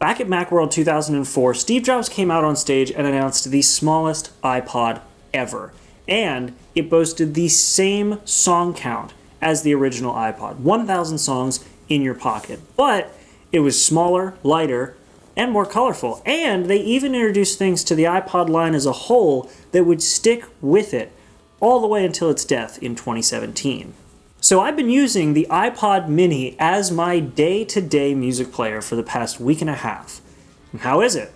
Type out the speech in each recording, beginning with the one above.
Back at Macworld 2004, Steve Jobs came out on stage and announced the smallest iPod ever. And it boasted the same song count as the original iPod, 1,000 songs in your pocket. But it was smaller, lighter, and more colorful. And they even introduced things to the iPod line as a whole that would stick with it all the way until its death in 2017. So I've been using the iPod mini as my day-to-day music player for the past week and a half. And how is it?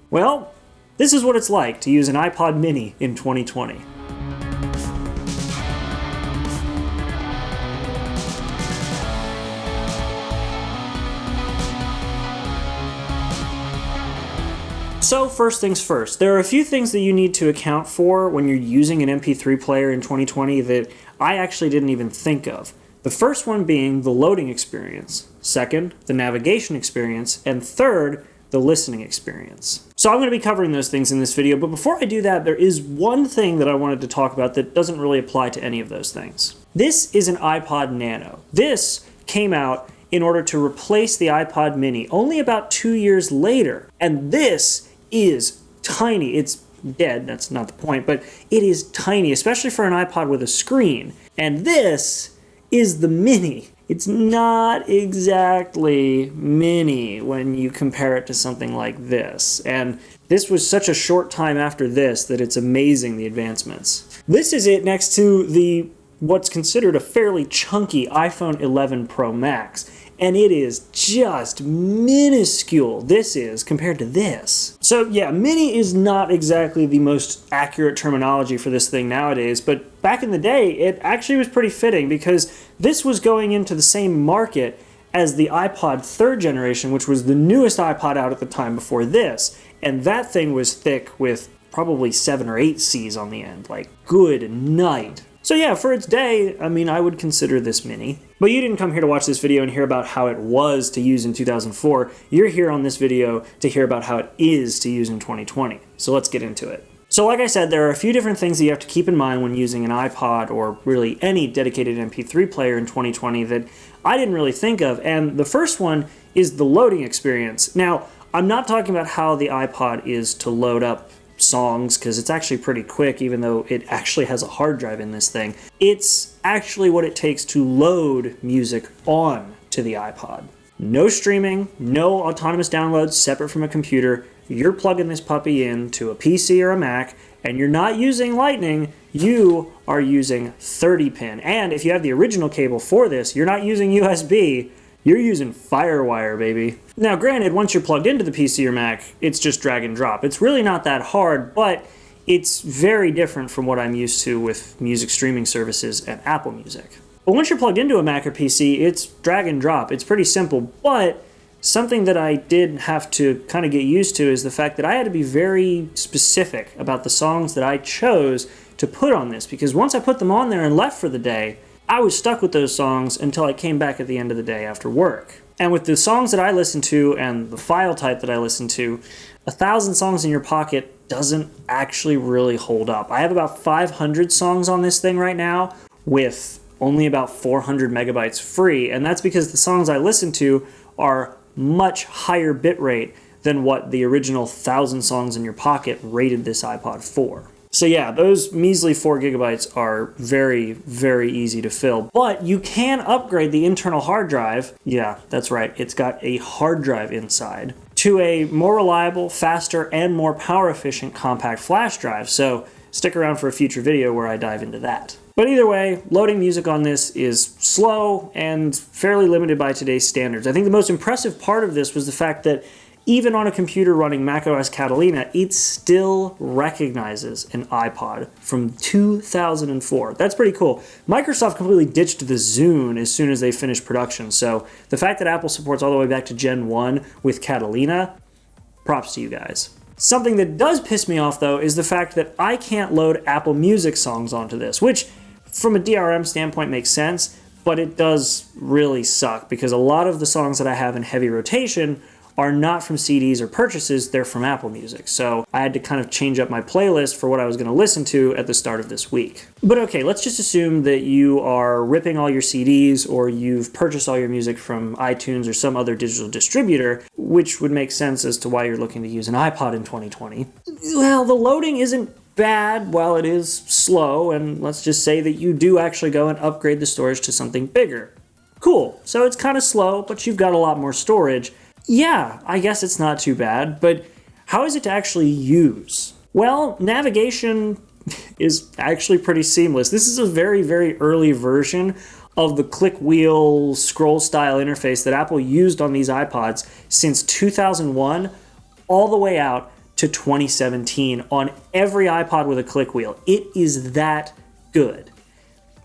Well, this is what it's like to use an iPod mini in 2020. So first things first, there are a few things that you need to account for when you're using an MP3 player in 2020 that I actually didn't even think of. The first one being the loading experience, second, the navigation experience, and third, the listening experience. So I'm going to be covering those things in this video, but before I do that, there is one thing that I wanted to talk about that doesn't really apply to any of those things. This is an iPod Nano. This came out in order to replace the iPod mini only about 2 years later, and this is tiny. It's dead, that's not the point, but it is tiny, especially for an iPod with a screen. And this is the mini. It's not exactly mini when you compare it to something like this. And this was such a short time after this that it's amazing, the advancements. This is it next to the what's considered a fairly chunky iPhone 11 Pro Max. And it is just minuscule, this is, compared to this. So yeah, mini is not exactly the most accurate terminology for this thing nowadays, but back in the day, it actually was pretty fitting because this was going into the same market as the iPod 3rd generation, which was the newest iPod out at the time before this. And that thing was thick with probably 7 or 8 Cs on the end, like good night. So yeah, for its day, I mean, I would consider this mini. But you didn't come here to watch this video and hear about how it was to use in 2004. You're here on this video to hear about how it is to use in 2020. So let's get into it. So like I said, there are a few different things that you have to keep in mind when using an iPod or really any dedicated MP3 player in 2020 that I didn't really think of. And the first one is the loading experience. Now, I'm not talking about how the iPod is to load up songs, because it's actually pretty quick, even though it actually has a hard drive in this thing. It's actually what it takes to load music on to the iPod. No streaming, no autonomous downloads separate from a computer. You're plugging this puppy into a PC or a Mac, and you're not using Lightning, you are using 30-pin. And if you have the original cable for this, you're not using USB, you're using FireWire, baby. Now granted, once you're plugged into the PC or Mac, it's just drag and drop. It's really not that hard, but it's very different from what I'm used to with music streaming services and Apple Music. But once you're plugged into a Mac or PC, it's drag and drop. It's pretty simple, but something that I did have to kind of get used to is the fact that I had to be very specific about the songs that I chose to put on this, because once I put them on there and left for the day, I was stuck with those songs until I came back at the end of the day after work. And with the songs that I listen to and the file type that I listen to, 1,000 songs in your pocket doesn't actually really hold up. I have about 500 songs on this thing right now with only about 400 megabytes free, and that's because the songs I listen to are much higher bitrate than what the original 1,000 songs in your pocket rated this iPod for. So yeah, those measly 4 gigabytes are very, very easy to fill. But you can upgrade the internal hard drive. Yeah, that's right, it's got a hard drive inside, to a more reliable, faster, and more power efficient compact flash drive. So stick around for a future video where I dive into that. But either way, loading music on this is slow and fairly limited by today's standards. I think the most impressive part of this was the fact that even on a computer running macOS Catalina, it still recognizes an iPod from 2004. That's pretty cool. Microsoft completely ditched the Zune as soon as they finished production, so the fact that Apple supports all the way back to Gen 1 with Catalina, props to you guys. Something that does piss me off, though, is the fact that I can't load Apple Music songs onto this, which, from a DRM standpoint, makes sense, but it does really suck, because a lot of the songs that I have in heavy rotation are not from CDs or purchases, they're from Apple Music. So I had to kind of change up my playlist for what I was going to listen to at the start of this week. But okay, let's just assume that you are ripping all your CDs or you've purchased all your music from iTunes or some other digital distributor, which would make sense as to why you're looking to use an iPod in 2020. Well, the loading isn't bad while it is slow, and let's just say that you do actually go and upgrade the storage to something bigger. Cool, so it's kind of slow, but you've got a lot more storage. Yeah, I guess it's not too bad, but how is it to actually use? Well, navigation is actually pretty seamless. This is a very, very early version of the click wheel scroll style interface that Apple used on these iPods since 2001 all the way out to 2017 on every iPod with a click wheel. It is that good.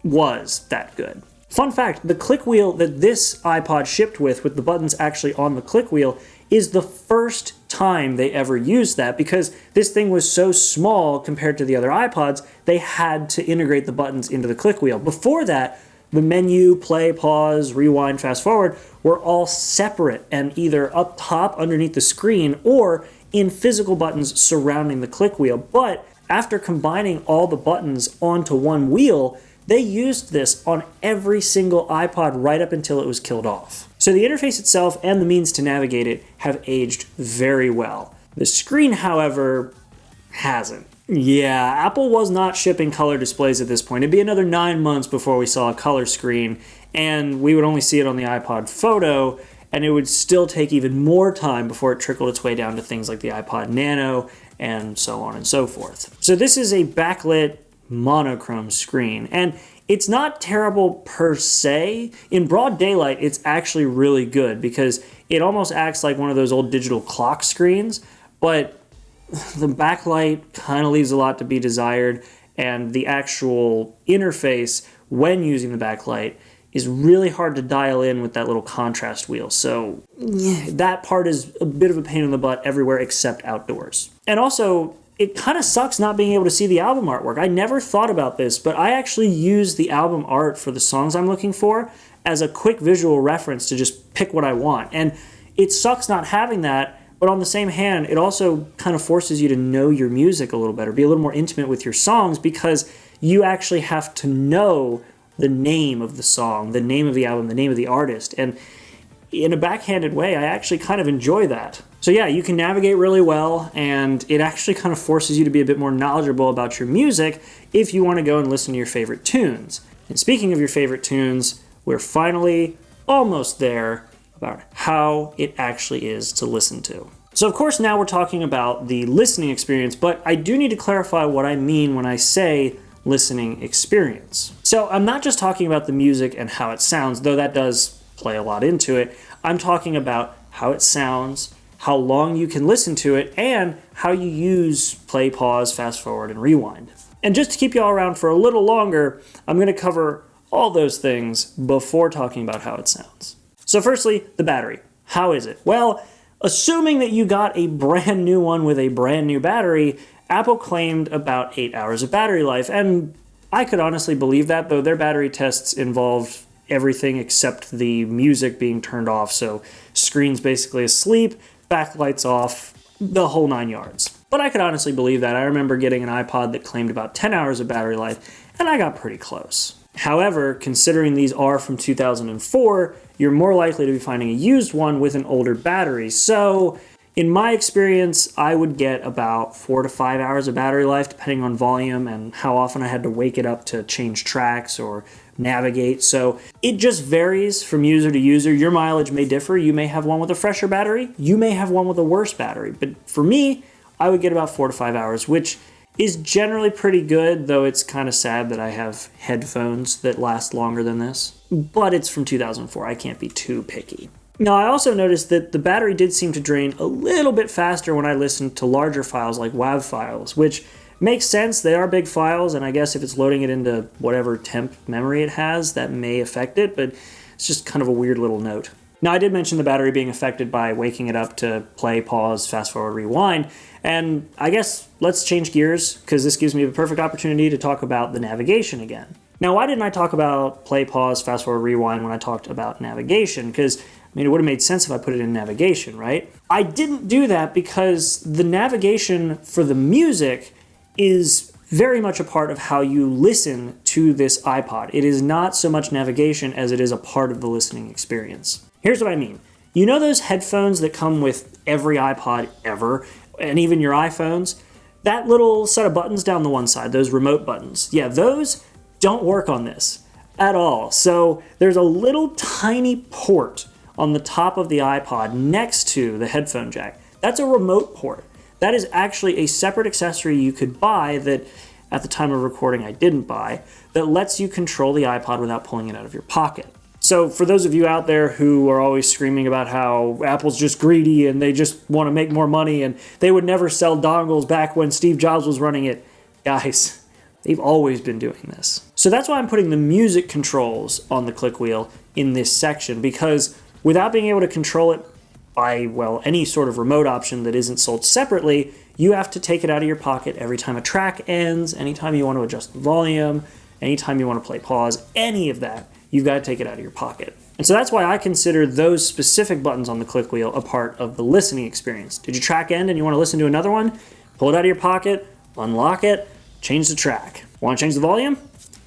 Was that good. Fun fact, the click wheel that this iPod shipped with the buttons actually on the click wheel, is the first time they ever used that, because this thing was so small compared to the other iPods, they had to integrate the buttons into the click wheel. Before that, the menu, play, pause, rewind, fast forward were all separate and either up top underneath the screen or in physical buttons surrounding the click wheel. But after combining all the buttons onto one wheel, they used this on every single iPod right up until it was killed off. So the interface itself and the means to navigate it have aged very well. The screen, however, hasn't. Yeah, Apple was not shipping color displays at this point. It'd be another 9 months before we saw a color screen, and we would only see it on the iPod Photo, and it would still take even more time before it trickled its way down to things like the iPod Nano and so on and so forth. So this is a backlit monochrome screen, and it's not terrible per se. In broad daylight, it's actually really good because it almost acts like one of those old digital clock screens, but the backlight kind of leaves a lot to be desired, and the actual interface when using the backlight is really hard to dial in with that little contrast wheel. So that part is a bit of a pain in the butt everywhere except outdoors. And also, it kind of sucks not being able to see the album artwork. I never thought about this, but I actually use the album art for the songs I'm looking for as a quick visual reference to just pick what I want. And it sucks not having that, but on the same hand, it also kind of forces you to know your music a little better, be a little more intimate with your songs, because you actually have to know the name of the song, the name of the album, the name of the artist. And in a backhanded way, I actually kind of enjoy that. So yeah, you can navigate really well, and it actually kind of forces you to be a bit more knowledgeable about your music if you want to go and listen to your favorite tunes. And speaking of your favorite tunes, we're finally almost there about how it actually is to listen to. So of course now we're talking about the listening experience, but I do need to clarify what I mean when I say listening experience. So I'm not just talking about the music and how it sounds, though that does play a lot into it. I'm talking about how it sounds, how long you can listen to it, and how you use play, pause, fast forward, and rewind. And just to keep you all around for a little longer, I'm going to cover all those things before talking about how it sounds. So firstly, the battery. How is it? Well, assuming that you got a brand new one with a brand new battery, Apple claimed about 8 hours of battery life, and I could honestly believe that, though their battery tests involved everything except the music being turned off, so screen's basically asleep, backlight's off, the whole 9 yards. But I could honestly believe that. I remember getting an iPod that claimed about 10 hours of battery life, and I got pretty close. However, considering these are from 2004, you're more likely to be finding a used one with an older battery. So in my experience, I would get about 4 to 5 hours of battery life, depending on volume and how often I had to wake it up to change tracks or navigate. So it just varies from user to user. Your mileage may differ. You may have one with a fresher battery. You may have one with a worse battery. But for me, I would get about 4 to 5 hours, which is generally pretty good, though it's kind of sad that I have headphones that last longer than this. But it's from 2004. I can't be too picky. Now, I also noticed that the battery did seem to drain a little bit faster when I listened to larger files like WAV files, which makes sense. They are big files, and I guess if it's loading it into whatever temp memory it has, that may affect it, but it's just kind of a weird little note. Now, I did mention the battery being affected by waking it up to play, pause, fast forward, rewind, and I guess let's change gears, because this gives me the perfect opportunity to talk about the navigation again. Now, why didn't I talk about play, pause, fast forward, rewind when I talked about navigation? Because mean, it would have made sense if I put it in navigation, right? I didn't do that because the navigation for the music is very much a part of how you listen to this iPod. It is not so much navigation as it is a part of the listening experience. Here's what I mean. You know those headphones that come with every iPod ever, and even your iPhones? That little set of buttons down the one side, those remote buttons, yeah, those don't work on this at all. So there's a little tiny port on the top of the iPod next to the headphone jack. That's a remote port. That is actually a separate accessory you could buy that, at the time of recording, I didn't buy, that lets you control the iPod without pulling it out of your pocket. So for those of you out there who are always screaming about how Apple's just greedy and they just want to make more money and they would never sell dongles back when Steve Jobs was running it, guys, they've always been doing this. So that's why I'm putting the music controls on the click wheel in this section, because without being able to control it by, well, any sort of remote option that isn't sold separately, you have to take it out of your pocket every time a track ends, anytime you want to adjust the volume, anytime you want to play pause, any of that, you've got to take it out of your pocket. And so that's why I consider those specific buttons on the click wheel a part of the listening experience. Did your track end and you want to listen to another one? Pull it out of your pocket, unlock it, change the track. Want to change the volume?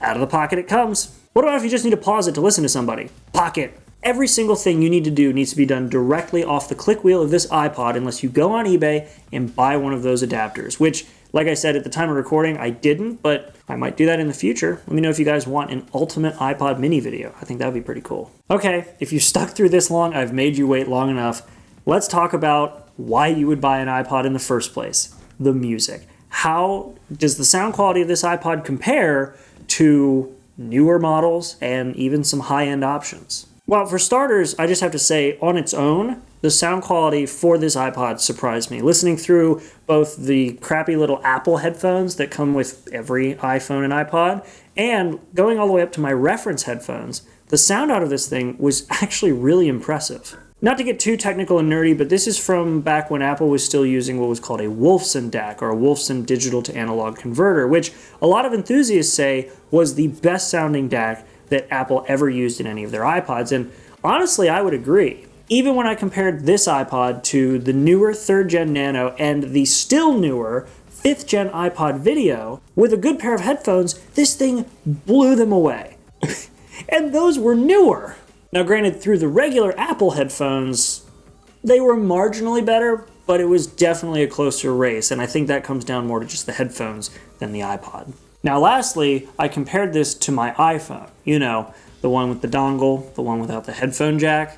Out of the pocket it comes. What about if you just need to pause it to listen to somebody? Pocket. Every single thing you need to do needs to be done directly off the click wheel of this iPod unless you go on eBay and buy one of those adapters, which, like I said at the time of recording, I didn't, but I might do that in the future. Let me know if you guys want an ultimate iPod mini video. I think that would be pretty cool. Okay, if you stuck through this long, I've made you wait long enough. Let's talk about why you would buy an iPod in the first place. The music. How does the sound quality of this iPod compare to newer models and even some high-end options? Well, for starters, I just have to say, on its own, the sound quality for this iPod surprised me. Listening through both the crappy little Apple headphones that come with every iPhone and iPod, and going all the way up to my reference headphones, the sound out of this thing was actually really impressive. Not to get too technical and nerdy, but this is from back when Apple was still using what was called a Wolfson DAC, or a Wolfson digital to analog converter, which a lot of enthusiasts say was the best sounding DAC that Apple ever used in any of their iPods, and honestly, I would agree. Even when I compared this iPod to the newer 3rd Gen Nano and the still newer 5th Gen iPod Video, with a good pair of headphones, this thing blew them away. And those were newer. Now granted, through the regular Apple headphones, they were marginally better, but it was definitely a closer race, and I think that comes down more to just the headphones than the iPod. Now lastly, I compared this to my iPhone. You know, the one with the dongle, the one without the headphone jack.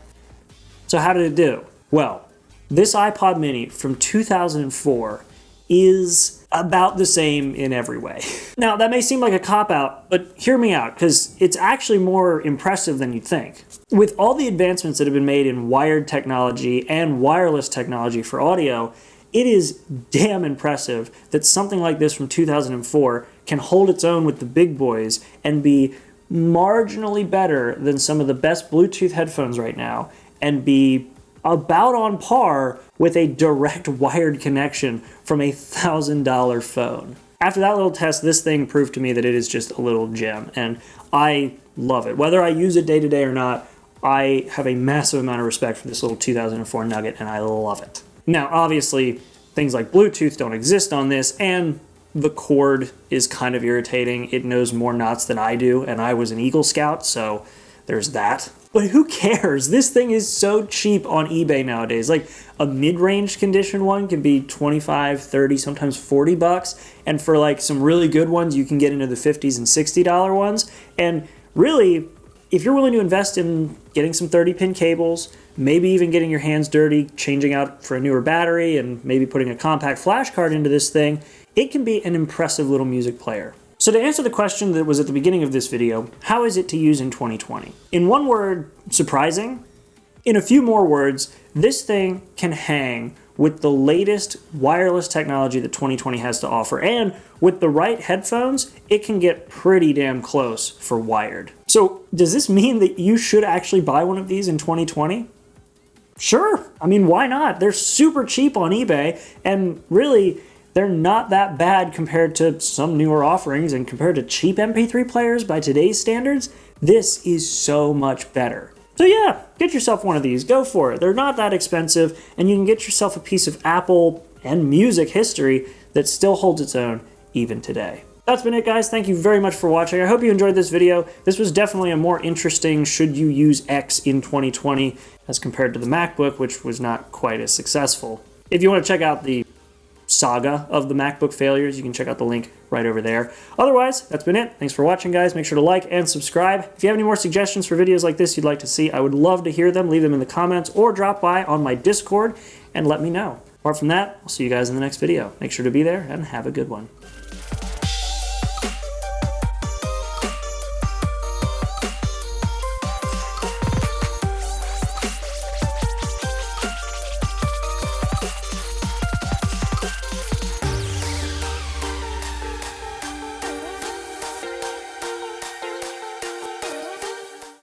So how did it do? Well, this iPod mini from 2004 is about the same in every way. Now that may seem like a cop-out, but hear me out, because it's actually more impressive than you'd think. With all the advancements that have been made in wired technology and wireless technology for audio, it is damn impressive that something like this from 2004 can hold its own with the big boys and be marginally better than some of the best Bluetooth headphones right now, and be about on par with a direct wired connection from a $1,000 phone. After that little test, this thing proved to me that it is just a little gem, and I love it. Whether I use it day to day or not, I have a massive amount of respect for this little 2004 nugget, and I love it. Now, obviously, things like Bluetooth don't exist on this, and the cord is kind of irritating. It knows more knots than I do, and I was an Eagle Scout, so there's that. But who cares? This thing is so cheap on eBay nowadays. Like, a mid-range condition one can be 25, 30, sometimes 40 bucks, and for like some really good ones, you can get into the 50s and $60 ones. And really, if you're willing to invest in getting some 30-pin cables, maybe even getting your hands dirty, changing out for a newer battery, and maybe putting a compact flash card into this thing, it can be an impressive little music player. So to answer the question that was at the beginning of this video, how is it to use in 2020? In one word, surprising. In a few more words, this thing can hang with the latest wireless technology that 2020 has to offer, and with the right headphones, it can get pretty damn close for wired. So does this mean that you should actually buy one of these in 2020? Sure. I mean, why not? They're super cheap on eBay, and really, they're not that bad compared to some newer offerings, and compared to cheap MP3 players by today's standards, this is so much better. So yeah, get yourself one of these. Go for it. They're not that expensive, and you can get yourself a piece of Apple and music history that still holds its own even today. That's been it, guys. Thank you very much for watching. I hope you enjoyed this video. This was definitely a more interesting should you use X in 2020 as compared to the MacBook, which was not quite as successful. If you want to check out the saga of the MacBook failures, you can check out the link right over there. Otherwise, that's been it. Thanks for watching, guys. Make sure to like and subscribe. If you have any more suggestions for videos like this you'd like to see, I would love to hear them. Leave them in the comments or drop by on my Discord and let me know. Apart from that, I'll see you guys in the next video. Make sure to be there and have a good one.